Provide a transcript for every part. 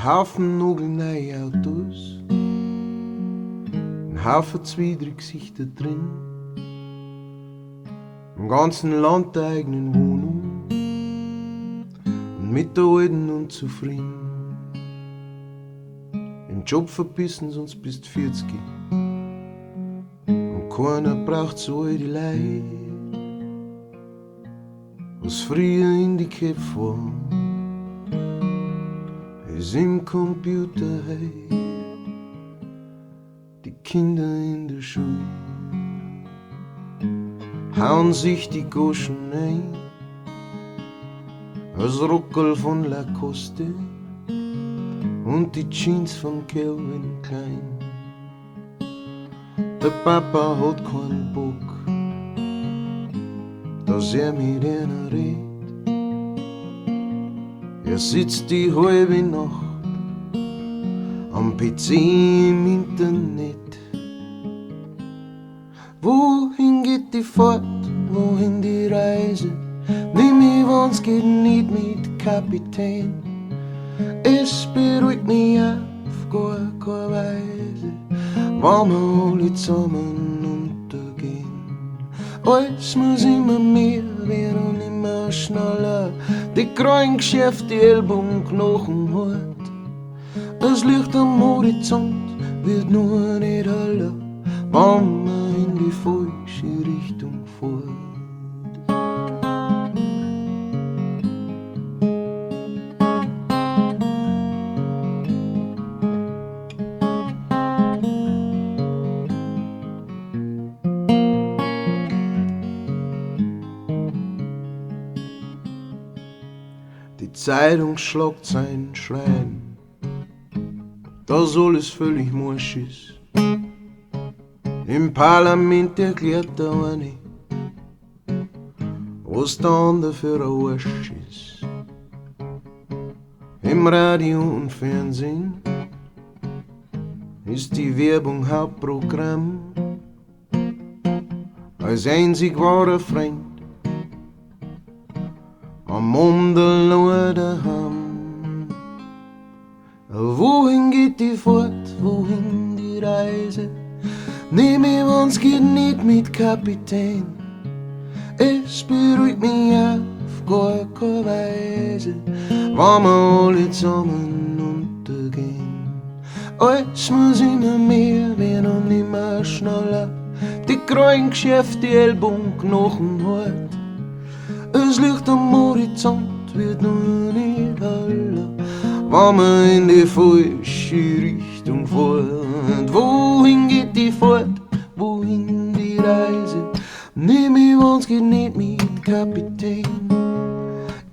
Haufen nagelneue Autos, ein Haufen zwiedrige Gesichter drin, im ganzen Land der eigenen Wohnung und mit der alten unzufrieden. Im Job verbissen sie uns bis 40 und keiner braucht so alte Leute, was früher in die Köpfe war, ist im Computer hey, die Kinder in der Schule hauen sich die Goschen ein, als Rockerl von Lacoste und die Jeans von Calvin Klein. Der Papa hat keinen Bock, dass er mit einer redet. Er sitzt die halbe Nacht am PC im Internet. Wohin geht die Fahrt, wohin die Reise? Nimm mich, wenn's geht nicht mit Kapitän. Es beruhigt mich auf gar keine Weise, wenn wir alle zusammen untergehen. Alles muss immer mehr werden und immer schneller. Die Krankengeschäfte, die Ellbogen, Knochen hart. Das Licht am Horizont wird nur nicht heller, wenn man in die falsche Richtung fährt. Die Zeitungsschlagzeilen schreien, dass alles völlig morsch ist. Im Parlament erklärt der eine, was der andere für ein Arsch ist. Im Radio und Fernsehen ist die Werbung Hauptprogramm. Als einzig wahrer Freund am Mondel nur daheim. Wohin geht die Fahrt, wohin die Reise? Nimm mich, wenn's geht nicht mit Kapitän. Es beruhigt mich auf gar keine Weise, wenn wir alle zusammen untergehen. Alles muss immer mehr werden und immer schneller. Die Krankengeschäfte, die Ellbogen, Knochen hart. Das Licht am Horizont wird nur nicht heller, wenn man in die falsche Richtung fährt. Wohin geht die Fahrt, wohin die Reise? Nimm mich, wenn's geht nicht mit Kapitän.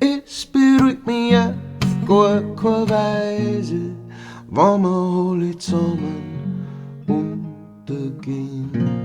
Es beruhigt mich auf gar keine Weise, wenn wir alle zusammen untergehen.